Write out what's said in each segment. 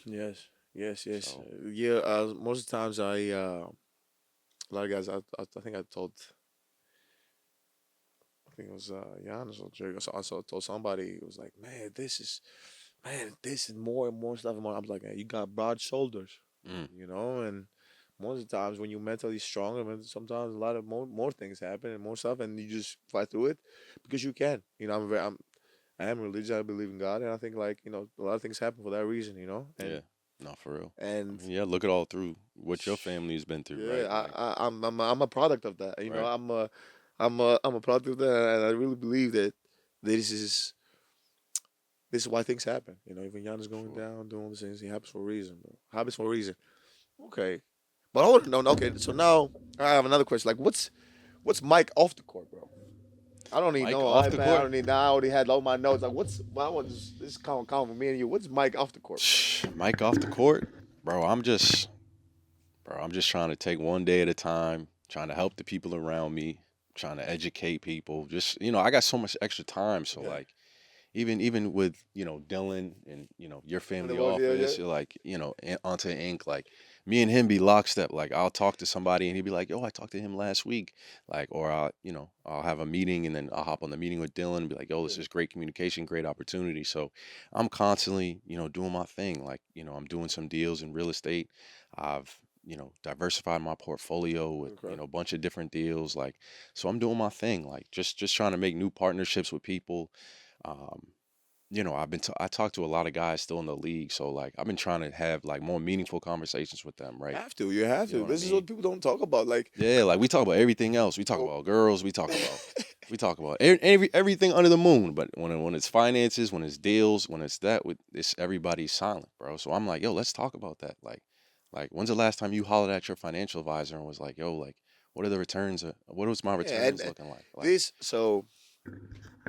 Yes, yes, yes. So Yeah. Most of the times, a lot of guys. I think I told. I think it was Giannis or Jerry. So I also told somebody. It was like, man, this is more and more stuff. And more. I'm like, man, you got broad shoulders, mm, and most of the times when you're mentally stronger, man, sometimes a lot of more things happen and more stuff, and you just fight through it because you can. I am religious. I believe in God, and I think like a lot of things happen for that reason, yeah, no, for real. I and mean, yeah, look at all through what your family's been through, yeah, right? Like, I'm a product of that. right, I'm a product of that, and I really believe that this is this is why things happen. Even Giannis for going sure. down, doing all these things, he happens for a reason, bro. Happens for a reason. Okay, but hold on, no, no, okay. So now I have another question. Like, what's Mike off the court, bro? I don't need Mike no off the iPad. I court. don't need. I already had all my notes. Like, why was this count for me and you? What's Mike off the court, bro? Mike off the court, bro. I'm just trying to take one day at a time, trying to help the people around me, trying to educate people. Just I got so much extra time, so Yeah. like even with Dylan and your And the family world, yeah, yeah. office, you're like onto ink, like me and him be lockstep. Like I'll talk to somebody and he'd be like, "Yo, I talked to him last week," like, or I'll have a meeting and then I'll hop on the meeting with Dylan and be like, "Yo, this Yeah. is great communication, great opportunity." So I'm constantly doing my thing. Like I'm doing some deals in real estate. I've diversified my portfolio with Okay. a bunch of different deals. Like so I'm doing my thing. Like just trying to make new partnerships with people. um, I talk to a lot of guys still in the league, so like I've been trying to have like more meaningful conversations with them, right? Have to. You have You know to. what I This is mean? what people don't talk about. Like, Yeah, like we talk about everything else. We talk oh, about girls. We talk about everything under the moon. But when it's finances, when it's deals, when it's that, with this everybody's silent, bro. So I'm like, yo, let's talk about that. Like when's the last time you hollered at your financial advisor and was like, yo, like what are the returns? What was my yeah, and returns looking like? Like, this so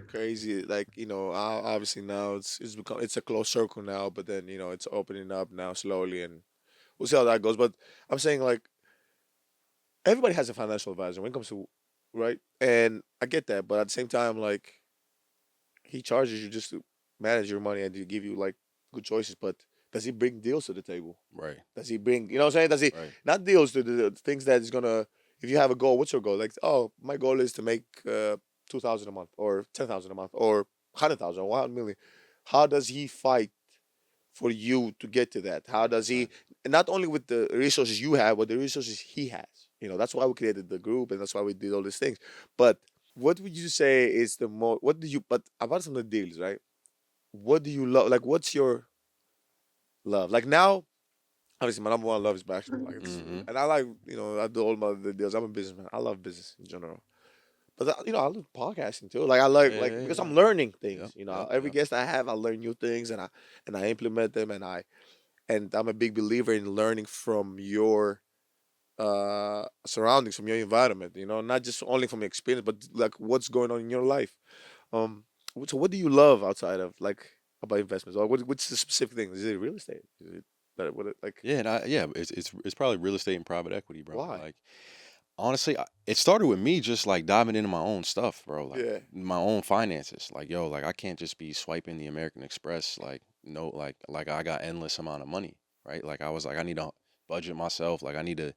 crazy. Like, obviously now it's a closed circle now, but then it's opening up now slowly, and we'll see how that goes. But I'm saying like everybody has a financial advisor when it comes to right, and I get that, but at the same time, like he charges you just to manage your money and to give you like good choices. But does he bring deals to the table? right, Does he bring, what I'm saying? Does he right, not deals to the things that is gonna? If you have a goal, what's your goal? Like, oh, my goal is to make 2,000 a month, or 10,000 a month, or 100,000, or 1 million. How does he fight for you to get to that? How does right. he? Not only with the resources you have, but the resources he has. That's why we created the group, and that's why we did all these things. But what would you say is the most? What do you? But apart from the deals, right? What do you love? Like, what's your love? Like now, obviously, my number one love is basketball. Like, Mm-hmm. and I like, I do all my the deals. I'm a businessman. I love business in general. But I love podcasting too. Like I Yeah, like yeah, because yeah. I'm learning Yep, things. yep, Every yep. guest I have, I learn new things, and I implement them, and I'm a big believer in learning from your surroundings, from your environment. Not just only from your experience, but like what's going on in your life. Um, so what do you love outside of like about investments, or what's the specific thing? Is it real estate? Is it that what it, like Yeah, yeah, it's probably real estate and private equity, bro. why? Like honestly, it started with me just like diving into my own stuff, bro. Like Yeah. my own finances. Like yo, like I can't just be swiping the American Express. Like no, like I got endless amount of money, right? Like I was like I need to budget myself. Like I need to,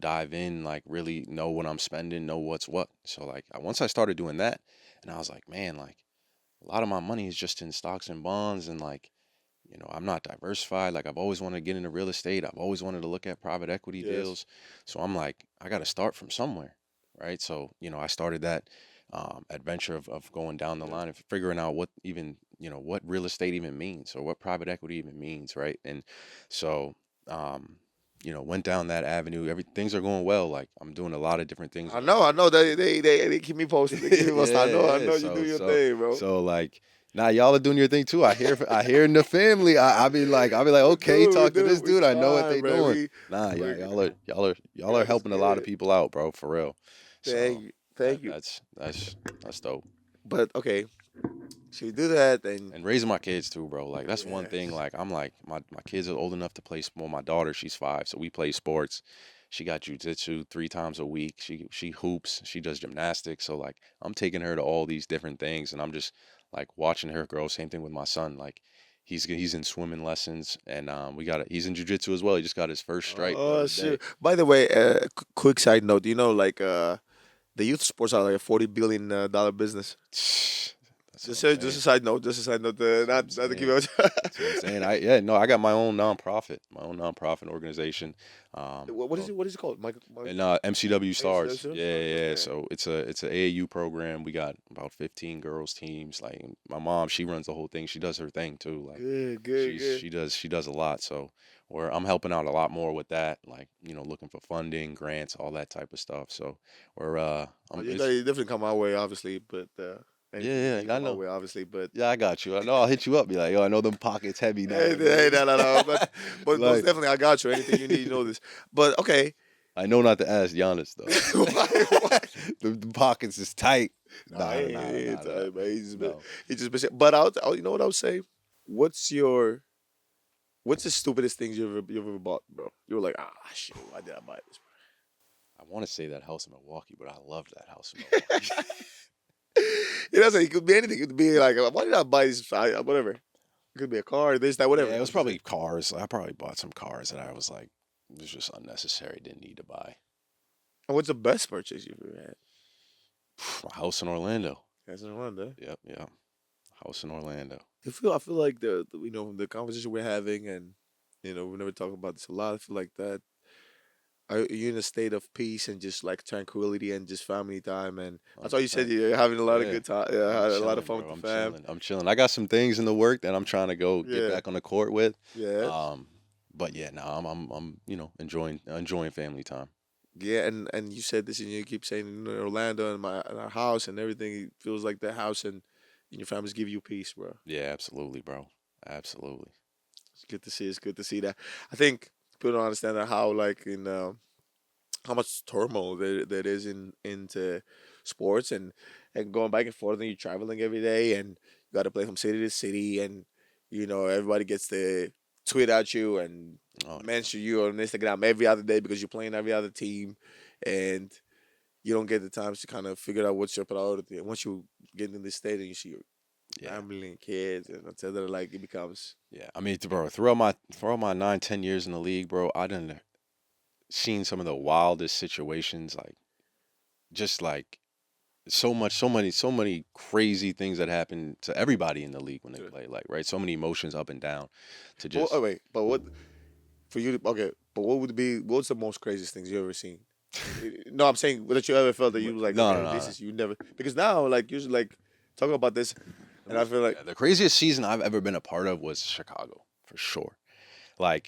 dive in. Like really know what I'm spending, know what's what. So like once I started doing that, and I was like, man, like a lot of my money is just in stocks and bonds, and like I'm not diversified. Like I've always wanted to get into real estate. I've always wanted to look at private equity Yes. deals. So I'm like, I got to start from somewhere, right? So I started that adventure of going down the Yeah. line and figuring out what even what real estate even means or what private equity even means, right? And so um, went down that avenue. Things are going well. Like I'm doing a lot of different things I with know. I know. They keep me posted. They keep me posted. I yeah, know. I yeah. know you do So, your so, thing, bro. so, like, now y'all are doing your thing too. I hear in the family. I be like, We okay, do. We talk to this do. We dude. I know what try, they man. doing. We. Nah, we y'all are God is helping a lot of good. people out, bro, for real. Thank So you. that Thank you. that's dope. But okay, so you do that, and And raising my kids too, bro. Like that's one thing. yes, Like I'm like my kids are old enough to play. Well, my daughter, she's 5, so we play sports. She got jujitsu 3 times a week. She hoops. She does gymnastics. So like I'm taking her to all these different things, and I'm just like watching her grow. Same thing with my son. Like He's in swimming lessons, and he's in jujitsu as well. He just got his first stripe the Oh other day. shit! By the way, quick side note. Do you know like the youth sports are like a $40 billion business? That's what I'm Just a saying. side note. Just a side note. That's what I'm Not to keep saying. it. That's what I'm saying. I got my own nonprofit organization. What is Called it? What is it called? and MCW MCW Stars. Yeah, Stars. yeah. Yeah. Okay. So it's a AAU program. We got about 15 girls teams. Like my mom, she runs the whole thing. She does her thing too. Like Good, good, good. she does a lot. So where I'm helping out a lot more with that. Like looking for funding, grants, all that type of stuff. So we're Oh, I'm you got it's to definitely come my way, obviously. But anything you yeah, need, yeah. I come my know. way, obviously. But Yeah, I got you. I know. I'll hit you up. Be like, yo, I know them pockets heavy hey, hey, nowadays. no, no, no. But most Like, definitely, I got you. Anything you need, you know this. But okay, I know not to ask Giannis though. why? Why? The pockets is tight. Nah, Nah, nah, nah, nah, nah, nah. man. No. He just been. But you know what I would say? What's your What's the stupidest things you've ever bought, bro? You were like, ah, shit, why did I buy this, I want to say that house in Milwaukee, but I loved that house in Milwaukee. bro? You know, it could be anything. It could be like, why did I buy this? Whatever. It could be a car, this, that, whatever. Yeah, it was I'm just saying. probably cars. I probably bought some cars that I was like, it was just unnecessary. Didn't need to buy. And what's the best purchase you've ever had? A house in Orlando. That's in Rwanda. Yep, yep. House in Orlando. I feel like the conversation we're having, and we never talk about this a lot. I feel like that are you in a state of peace and just like tranquility and just family time, and that's why you said 100%. you're having a lot of Yeah. good time. Yeah, I'm had a lot of chilling, fun with bro. the I'm fam. chilling. I'm chilling. I got some things in the work that I'm trying to go get Yeah, back on the court with. yeah, Um, but yeah, no, I'm enjoying family time. yeah. And you said this, and you keep saying Orlando and our house and everything. It feels like the house and your families give you peace, bro. Yeah, absolutely, bro. Absolutely. It's good to see. It's good to see that. I think people don't understand that how like in how much turmoil there is into sports and going back and forth and you're traveling every day and you got to play from city to city and everybody gets to tweet at you and Oh yeah. mention you on Instagram every other day because you're playing every other team and you don't get the times to kind of figure out what's your priority. And once you get in this state and you see your Yeah. family and kids and etc., like it becomes Yeah. I mean, bro, throughout my 9, 10 years in the league, bro, I done seen some of the wildest situations, like just like so many crazy things that happen to everybody in the league when they good. play, like right, so many emotions up and down to But oh, just wait, but what for you? Okay, but what would be what's the most craziest things you ever seen? No, I'm saying that you ever felt that you was like, no, no, okay, no, this no. is you never because now like usually like talking about this, and I feel like Yeah, the craziest season I've ever been a part of was Chicago for sure. Like